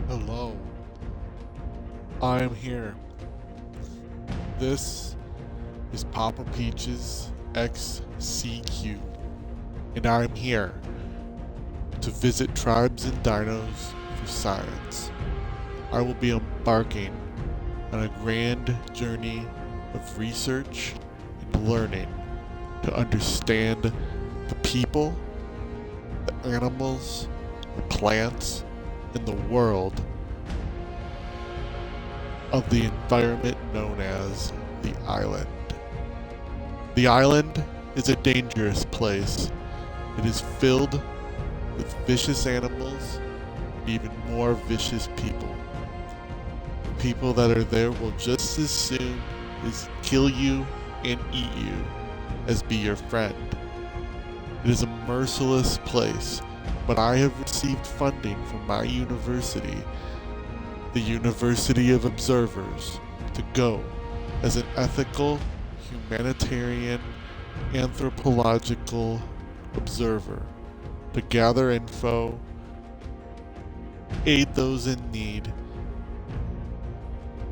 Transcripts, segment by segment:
Hello, I am here. This is Papa Peach's XCQ, and I am here to visit tribes and dinos for science. I will be embarking on a grand journey of research and learning to understand the people, the animals, the plants, and the world of the environment known as the island. The island is a dangerous place. It is filled with vicious animals and even more vicious people. The people that are there will just as soon as kill you and eat you as be your friend. It is a merciless place, but I have received funding from my university, the University of Observers, to go as an ethical, humanitarian, anthropological observer to gather info, aid those in need,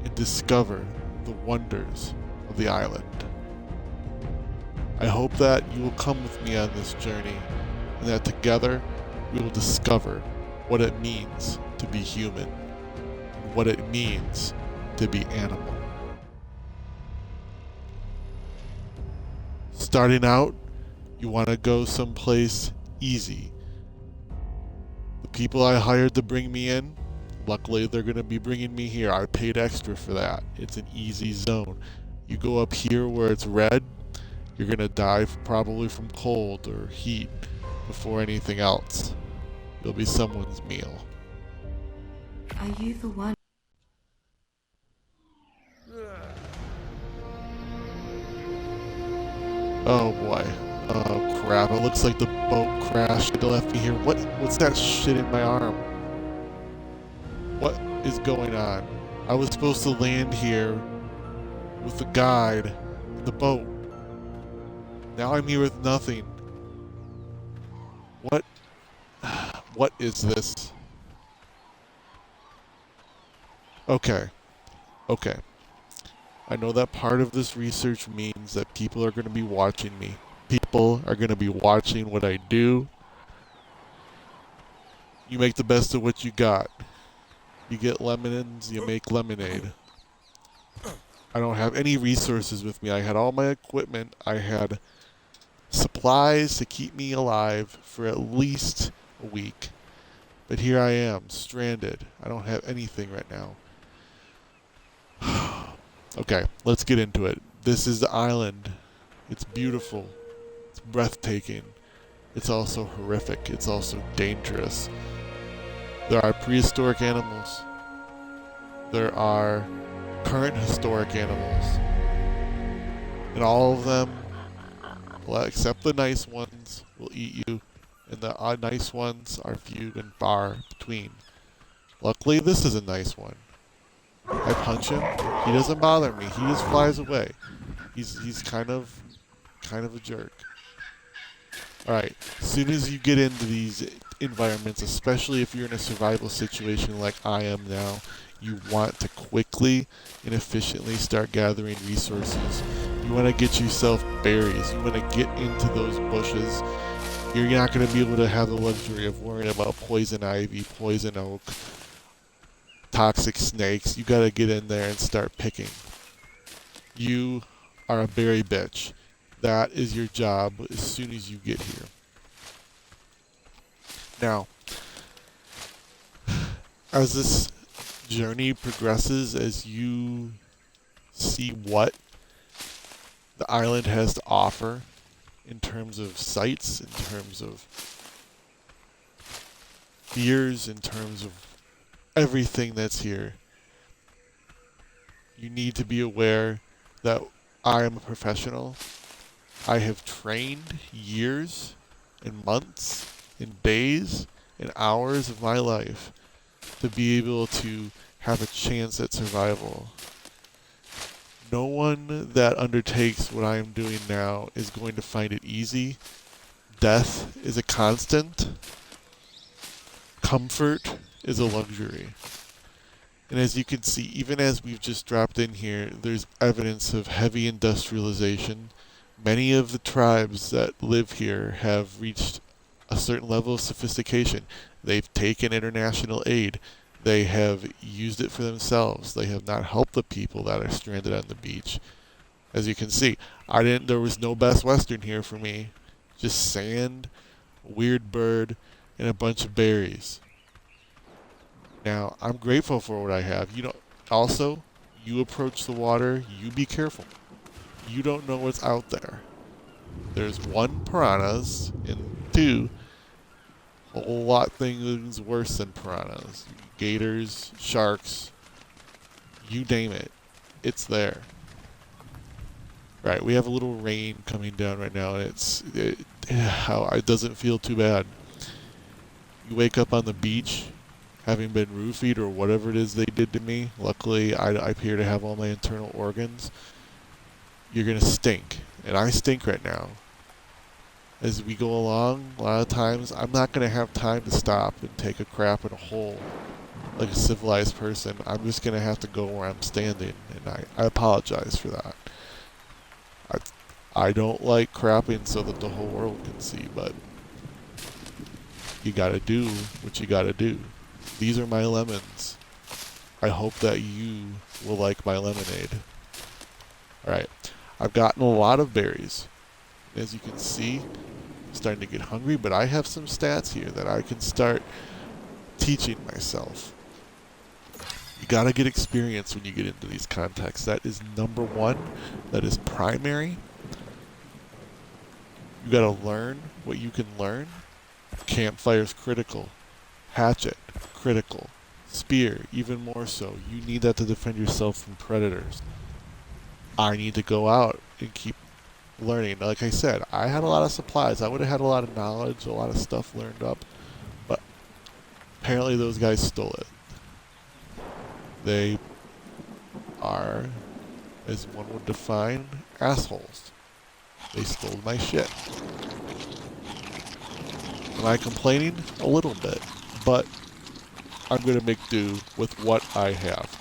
and discover the wonders of the island. I hope that you will come with me on this journey and that together we will discover what it means to be human and what it means to be animal. Starting out, you want to go someplace easy. The people I hired to bring me in, luckily they're going to be bringing me here. I paid extra for that. It's an easy zone. You go up here where it's red, you're going to die probably from cold or heat before anything else. You'll be someone's meal. Are you the one? Oh boy. Oh crap. It looks like the boat crashed and left me here. What's that shit in my arm? What is going on? I was supposed to land here with the guide in the boat. Now I'm here with nothing. What is this? Okay. I know that part of this research means that people are going to be watching me. People are going to be watching what I do. You make the best of what you got. You get lemons, you make lemonade. I don't have any resources with me. I had all my equipment. I had supplies to keep me alive for at least a week. But here I am, stranded. I don't have anything right now. Okay, let's get into it. This is the island. It's beautiful. It's breathtaking. It's also horrific. It's also dangerous. There are prehistoric animals. There are current historic animals. And all of them, well, except the nice ones, will eat you. And the nice ones are few and far between. Luckily, this is a nice one. I punch him. He doesn't bother me. He just flies away. He's kind of a jerk. Alright, as soon as you get into these environments, especially if you're in a survival situation like I am now, you want to quickly and efficiently start gathering resources. You want to get yourself berries. You want to get into those bushes. You're not going to be able to have the luxury of worrying about poison ivy, poison oak, toxic snakes. You got to get in there and start picking. You are a berry bitch. That is your job as soon as you get here. Now, as this journey progresses, as you see what the island has to offer in terms of sights, in terms of fears, in terms of everything that's here, you need to be aware that I am a professional. I have trained years and months and days and hours of my life to be able to have a chance at survival. No one that undertakes what I am doing now is going to find it easy. Death is a constant. Comfort is a luxury. And as you can see, even as we've just dropped in here, there's evidence of heavy industrialization. Many of the tribes that live here have reached a certain level of sophistication. They've taken international aid. They have used it for themselves. They have not helped the people that are stranded on the beach. As you can see, there was no Best Western here for me. Just sand, weird bird, and a bunch of berries. Now, I'm grateful for what I have. Also, you approach the water, you be careful. You don't know what's out there. There's one, piranhas, and two, a whole lot things worse than piranhas. Gators, sharks, you name it. It's there. Right, we have a little rain coming down right now, and it doesn't feel too bad. You wake up on the beach, having been roofied or whatever it is they did to me. Luckily, I appear to have all my internal organs. You're going to stink. And I stink right now. As we go along, a lot of times, I'm not going to have time to stop and take a crap in a hole like a civilized person. I'm just going to have to go where I'm standing. And I apologize for that. I don't like crapping so that the whole world can see, but you got to do what you got to do. These are my lemons. I hope that you will like my lemonade. Alright, I've gotten a lot of berries. As you can see, I'm starting to get hungry, but I have some stats here that I can start teaching myself. You gotta get experience when you get into these contexts. That is number one. That is primary. You gotta learn what you can learn. Campfire's critical. Hatchet, critical. Spear, even more so. You need that to defend yourself from predators. I need to go out and keep learning. Like I said, I had a lot of supplies. I would have had a lot of knowledge, a lot of stuff learned up. But apparently those guys stole it. They are, as one would define, assholes. They stole my shit. Am I complaining? A little bit. But I'm going to make do with what I have.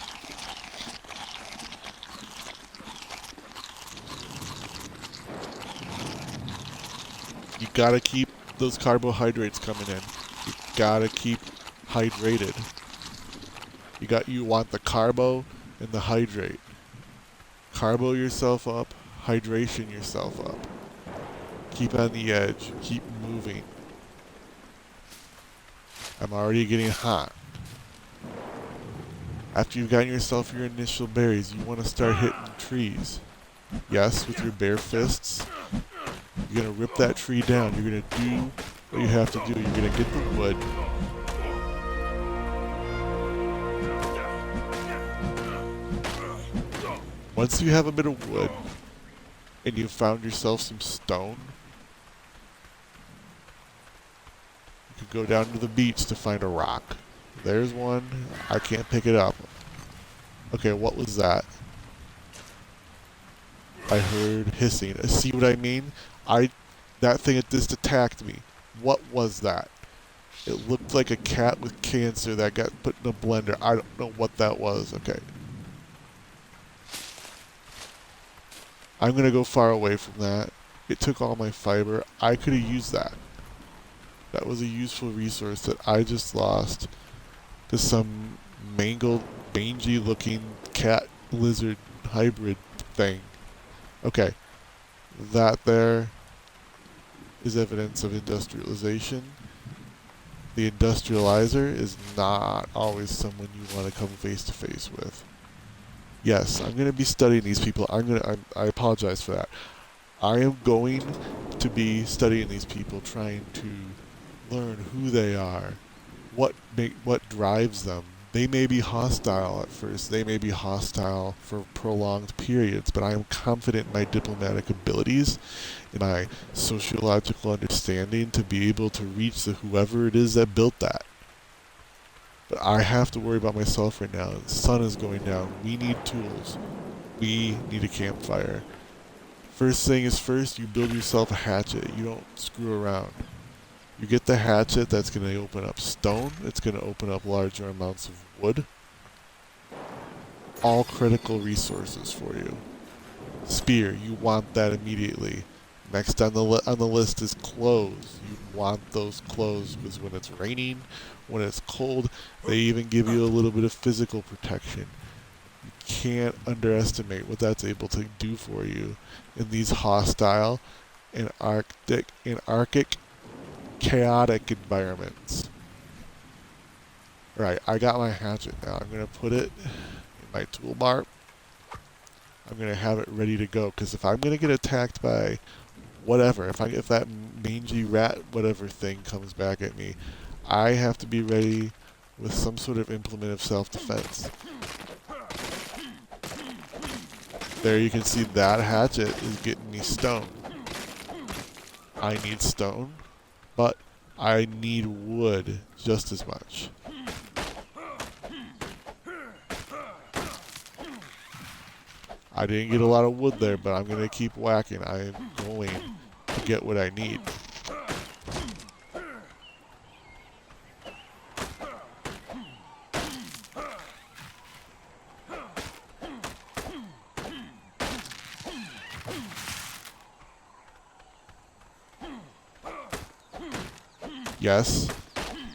You gotta keep those carbohydrates coming in. You gotta keep hydrated. You want the carbo and the hydrate. Carbo yourself up, hydration yourself up. Keep on the edge, keep moving. I'm already getting hot. After you've gotten yourself your initial berries, you want to start hitting trees. Yes, with your bare fists. You're going to rip that tree down. You're going to do what you have to do. You're going to get the wood. Once you have a bit of wood, and you've found yourself some stone, you could go down to the beach to find a rock. There's one. I can't pick it up. Okay, what was that? I heard hissing. See what I mean? That thing that just attacked me. What was that? It looked like a cat with cancer that got put in a blender. I don't know what that was. Okay. I'm going to go far away from that. It took all my fiber. I could have used that. That was a useful resource that I just lost to some mangled, mangy looking cat lizard hybrid thing. Okay. That there is evidence of industrialization. The industrializer is not always someone you want to come face to face with. Yes, I'm going to be studying these people. I apologize for that. I am going to be studying these people, trying to learn who they are, what drives them. They may be hostile at first. They may be hostile for prolonged periods, but I am confident in my diplomatic abilities, in my sociological understanding to be able to reach whoever it is that built that. But I have to worry about myself right now. The sun is going down. We need tools. We need a campfire. First thing is first, you build yourself a hatchet. You don't screw around. You get the hatchet, that's going to open up stone. It's going to open up larger amounts of wood. all critical resources for you. Spear, you want that immediately. Next on the list is clothes. You want those clothes because when it's raining, when it's cold, they even give you a little bit of physical protection. You can't underestimate what that's able to do for you in these hostile and anarchic, chaotic environments. Right, I got my hatchet now. I'm gonna put it in my toolbar. I'm gonna have it ready to go because if I'm gonna get attacked by whatever, if that mangy rat whatever thing comes back at me, I have to be ready with some sort of implement of self-defense. There you can see that hatchet is getting me stone. I need stone, but I need wood just as much. I didn't get a lot of wood there, but I'm going to keep whacking. I am going to get what I need. Yes,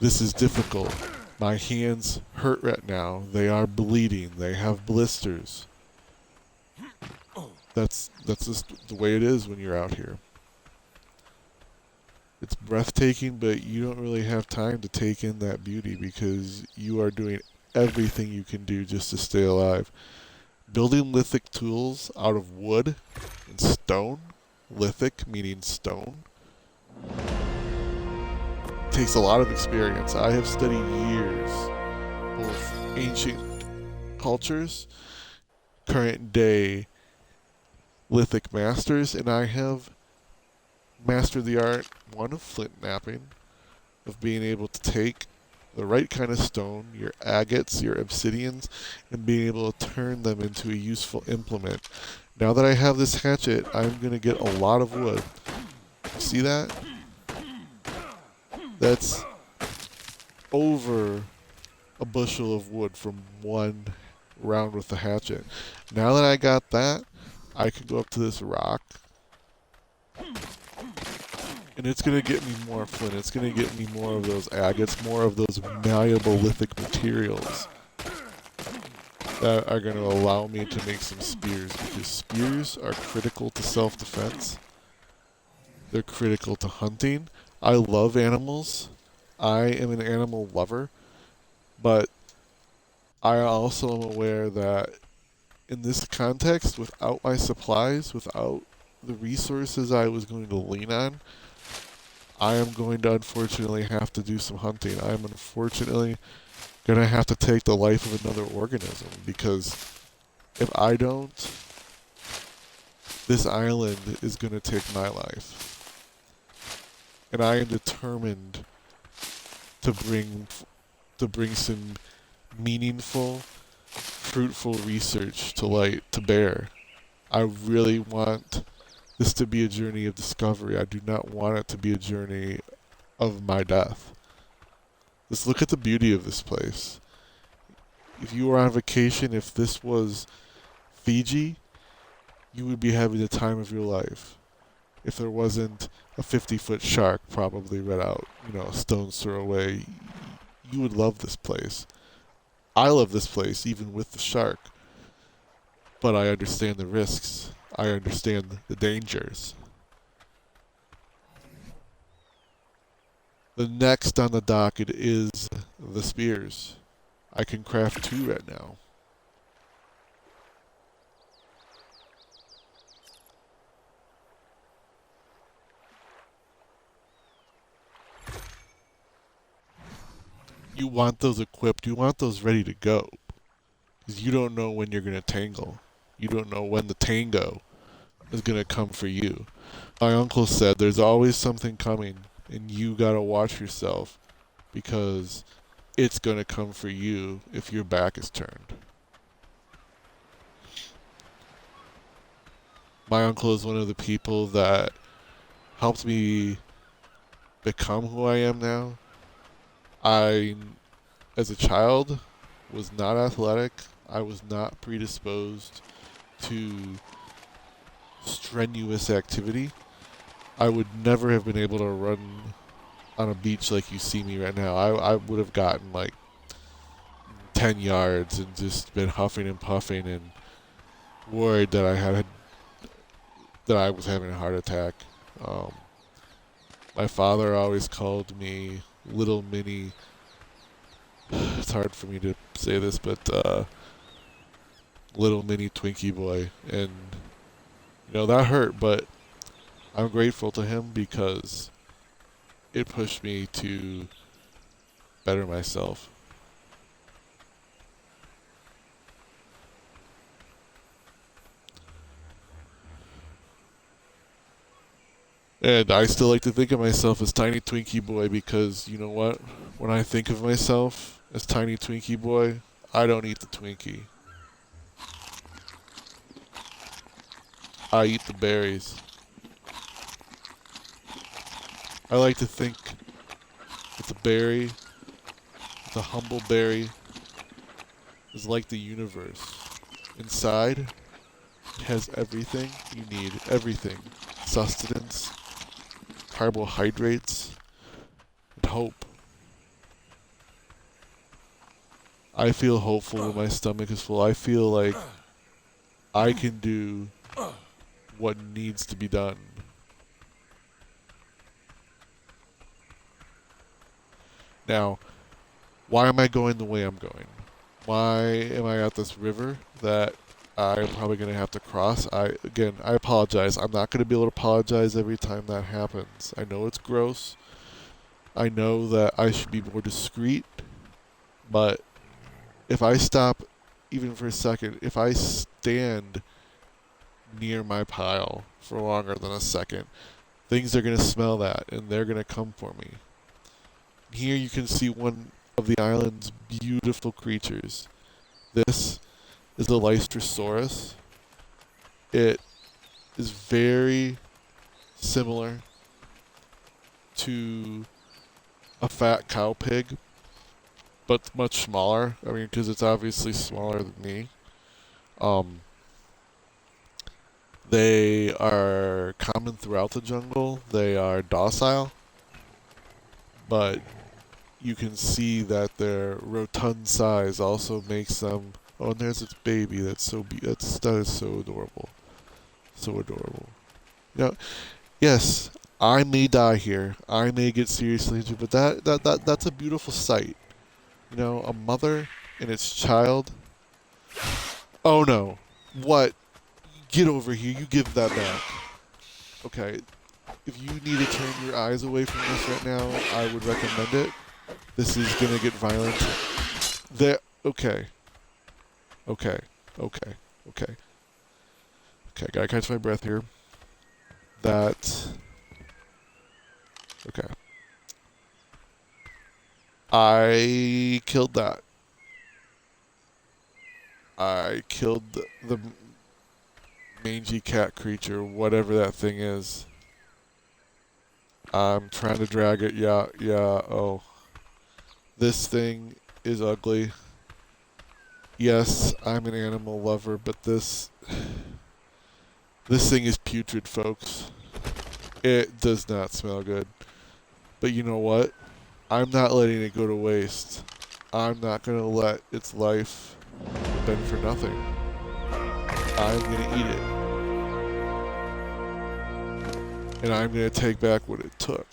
this is difficult. My hands hurt right now. They are bleeding. They have blisters. That's just the way it is when you're out here. It's breathtaking, but you don't really have time to take in that beauty because you are doing everything you can do just to stay alive. Building lithic tools out of wood and stone, lithic meaning stone, takes a lot of experience. I have studied years, both ancient cultures, current day lithic masters, and I have mastered the art, one of flint knapping, of being able to take the right kind of stone, your agates, your obsidians, and being able to turn them into a useful implement. Now that I have this hatchet, I'm going to get a lot of wood. See that? That's over a bushel of wood from one round with the hatchet. Now that I got that, I can go up to this rock, and it's going to get me more flint. It's going to get me more of those agates, more of those malleable lithic materials that are going to allow me to make some spears, because spears are critical to self-defense. They're critical to hunting. I love animals. I am an animal lover, but I also am aware that in this context, without my supplies, without the resources I was going to lean on, I am going to unfortunately have to do some hunting. I am unfortunately going to have to take the life of another organism, because if I don't, this island is going to take my life. And I am determined to bring some meaningful, fruitful research to light, to bear. I really want this to be a journey of discovery. I do not want it to be a journey of my death. Just look at the beauty of this place. If you were on vacation, if this was Fiji, you would be having the time of your life. If there wasn't a 50-foot shark probably right out, a stone's throw away, you would love this place. I love this place, even with the shark. But I understand the risks. I understand the dangers. The next on the docket is the spears. I can craft 2 right now. You want those equipped. You want those ready to go. Because you don't know when you're going to tangle. You don't know when the tango is going to come for you. My uncle said there's always something coming, and you got to watch yourself, because it's going to come for you if your back is turned. My uncle is one of the people that helped me become who I am now. I, as a child, was not athletic. I was not predisposed to strenuous activity. I would never have been able to run on a beach like you see me right now. I would have gotten like 10 yards and just been huffing and puffing and worried that I was having a heart attack. My father always called me little mini. It's hard for me to say this, but little mini Twinkie boy, and that hurt. But I'm grateful to him because it pushed me to better myself. And I still like to think of myself as Tiny Twinkie Boy because, you know what? When I think of myself as Tiny Twinkie Boy, I don't eat the Twinkie. I eat the berries. I like to think it's a berry, it's a humble berry, is like the universe. Inside, it has everything you need. Everything. Sustenance, carbohydrates, and hope. I feel hopeful when my stomach is full. I feel like I can do what needs to be done. Now, why am I going the way I'm going? Why am I at this river that I'm probably going to have to cross? I apologize. I'm not going to be able to apologize every time that happens. I know it's gross. I know that I should be more discreet. But if I stop even for a second, if I stand near my pile for longer than a second, things are going to smell that and they're going to come for me. Here you can see one of the island's beautiful creatures. This is the Lystrosaurus. It is very similar to a fat cow pig, but much smaller. I mean, because it's obviously smaller than me. They are common throughout the jungle. They are docile, but you can see that their rotund size also makes them. Oh, and there's its baby. That is so adorable, so adorable. Yes, I may die here. I may get seriously injured, but that's a beautiful sight. A mother and its child. Oh no! What? Get over here! You give that back. Okay, if you need to turn your eyes away from this right now, I would recommend it. This is gonna get violent. Okay. Okay. Gotta catch my breath here. Okay. I killed that. I killed the mangy cat creature, whatever that thing is. I'm trying to drag it. Yeah, oh. This thing is ugly. Yes, I'm an animal lover, but this thing is putrid, folks. It does not smell good. But you know what? I'm not letting it go to waste. I'm not going to let its life bend for nothing. I'm going to eat it. And I'm going to take back what it took.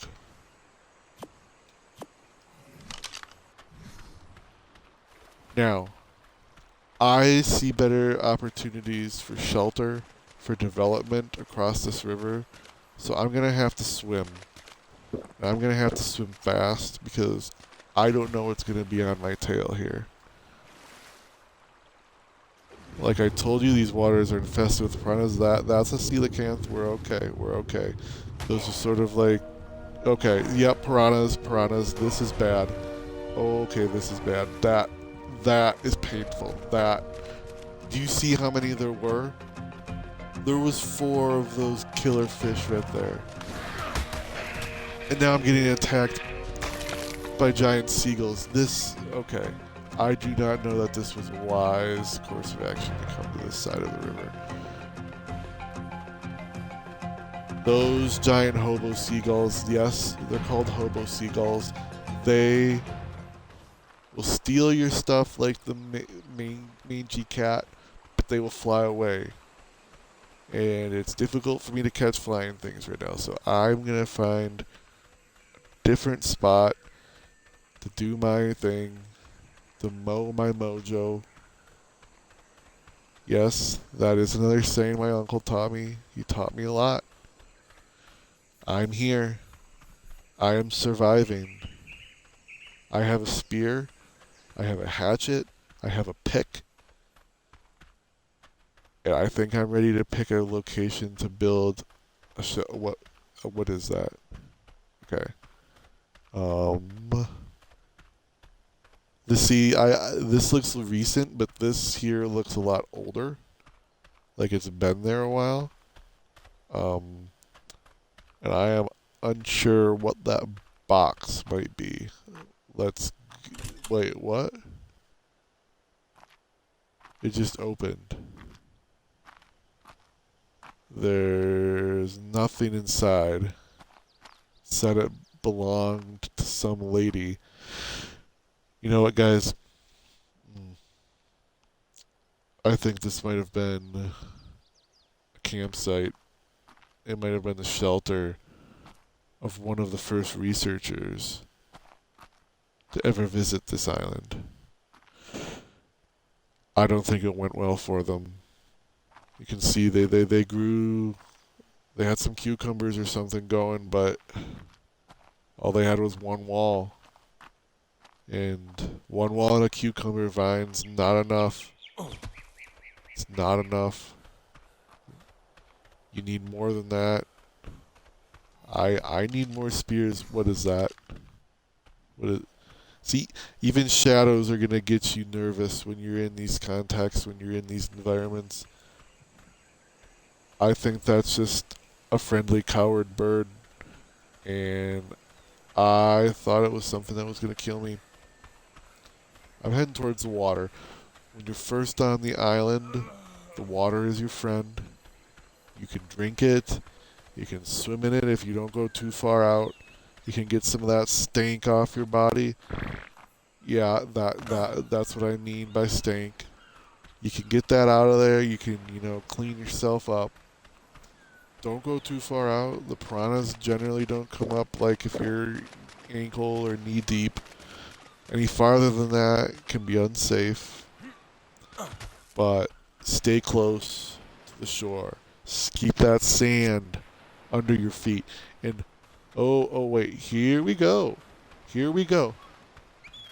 Now, I see better opportunities for shelter, for development across this river, so I'm going to have to swim. And I'm going to have to swim fast because I don't know what's going to be on my tail here. Like I told you, these waters are infested with piranhas. That's a coelacanth. We're okay. Those are sort of like, okay, yep, piranhas. This is bad. Okay, this is bad. That is painful. Do you see how many there were? There was 4 of those killer fish right there. And now I'm getting attacked by giant seagulls. Okay. I do not know that this was a wise course of action to come to this side of the river. Those giant hobo seagulls, yes, they're called hobo seagulls. They will steal your stuff like the mangy cat, but they will fly away. And it's difficult for me to catch flying things right now, so I'm going to find a different spot to do my thing, to mow my mojo. Yes, that is another saying my uncle taught me. He taught me a lot. I'm here. I am surviving. I have a spear. I have a hatchet. I have a pick. And I think I'm ready to pick a location to build a what is that? Okay. This looks recent, but this here looks a lot older. Like it's been there a while. And I am unsure what that box might be. Wait, what? It just opened. There's nothing inside. Said it belonged to some lady. You know what, guys? I think this might have been a campsite. It might have been the shelter of one of the first researchers to ever visit this island. I don't think it went well for them. You can see they grew, they had some cucumbers or something going, but all they had was one wall. And one wall and a cucumber vine's not enough. It's not enough. You need more than that. I need more spears. What is that? See, even shadows are gonna get you nervous when you're in these contexts, when you're in these environments. I think that's just a friendly coward bird, and I thought it was something that was gonna kill me. I'm heading towards the water. When you're first on the island, the water is your friend. You can drink it. You can swim in it if you don't go too far out. You can get some of that stank off your body. Yeah, that's what I mean by stank. You can get that out of there. You can, clean yourself up. Don't go too far out. The piranhas generally don't come up like if you're ankle or knee deep. Any farther than that can be unsafe. But stay close to the shore. Keep that sand under your feet. And oh wait, here we go.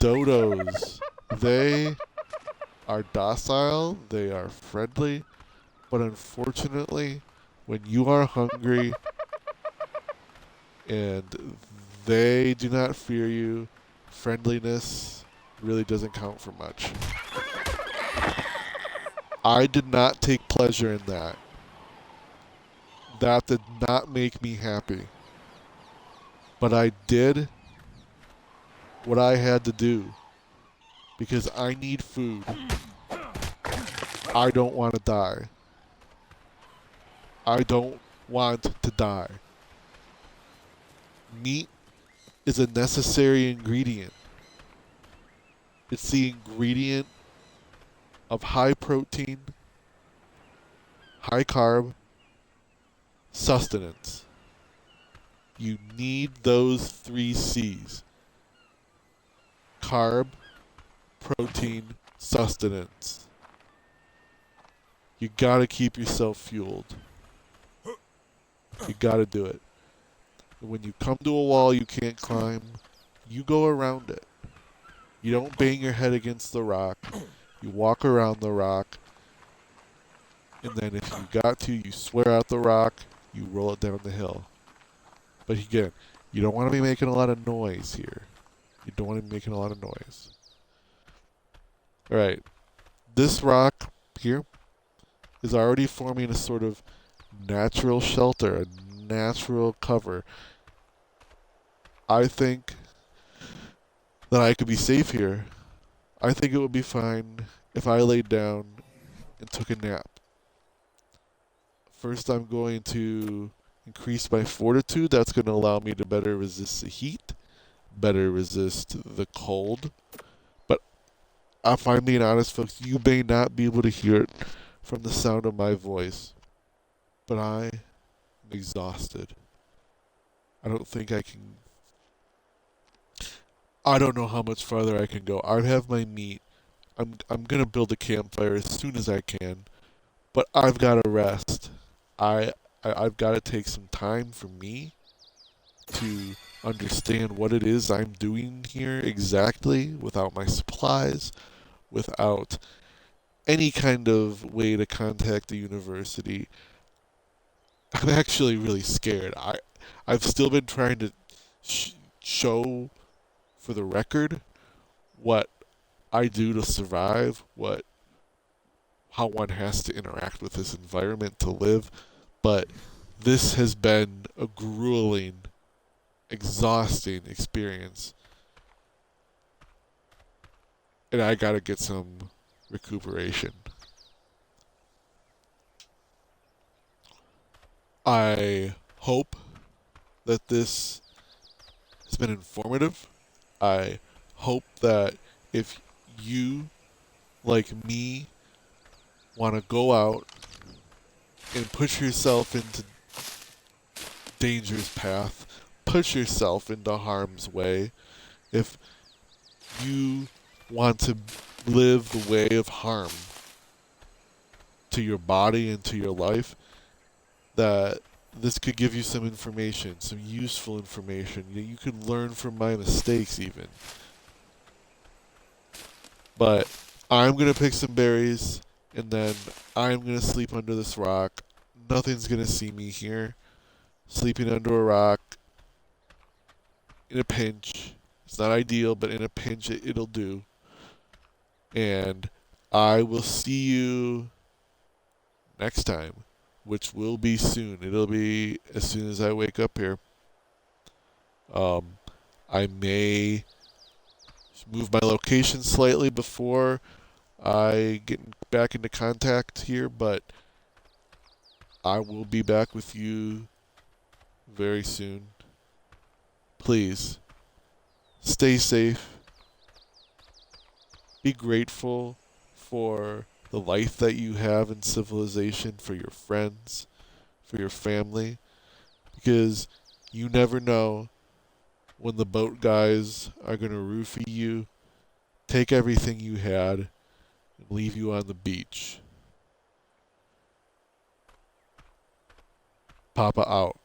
Dodos. They are docile, they are friendly, but unfortunately, when you are hungry and they do not fear you, friendliness really doesn't count for much. I did not take pleasure in that. That did not make me happy. But I did what I had to do because I need food. I don't want to die. I don't want to die. Meat is a necessary ingredient. It's the ingredient of high protein, high carb sustenance. You need those 3 C's. Carb, protein, sustenance. You gotta keep yourself fueled. You gotta do it. When you come to a wall you can't climb, you go around it. You don't bang your head against the rock. You walk around the rock. And then if you got to, you swear out the rock, you roll it down the hill. But again, you don't want to be making a lot of noise here. You don't want to be making a lot of noise. Alright. This rock here is already forming a sort of natural shelter, a natural cover. I think that I could be safe here. I think it would be fine if I laid down and took a nap. First, I'm going to increase my fortitude. That's going to allow me to better resist the heat, better resist the cold. But if I'm being honest, folks, you may not be able to hear it from the sound of my voice, but I am exhausted. I don't think I can. I don't know how much farther I can go. I have my meat. I'm gonna build a campfire as soon as I can, but I've got to rest. I, I've got to take some time for me to understand what it is I'm doing here exactly without my supplies, without any kind of way to contact the university. I'm actually really scared. I've still been trying to show for the record what I do to survive, what how one has to interact with this environment to live, but this has been a grueling, exhausting experience, and I gotta get some recuperation. I hope that this has been informative. I hope that if you, like me, want to go out and push yourself into danger's path, push yourself into harm's way, if you want to live the way of harm to your body and to your life, that this could give you some information, some useful information. You could learn from my mistakes even. But I'm going to pick some berries, and then I'm going to sleep under this rock. Nothing's going to see me here. Sleeping under a rock in a pinch. It's not ideal, but in a pinch, it'll do. And I will see you next time, which will be soon. It'll be as soon as I wake up here. I may move my location slightly before I get back into contact here, but I will be back with you very soon. Please stay safe. Be grateful for the life that you have in civilization, for your friends, for your family, because you never know when the boat guys are going to roofie you, take everything you had, and leave you on the beach. Papa out.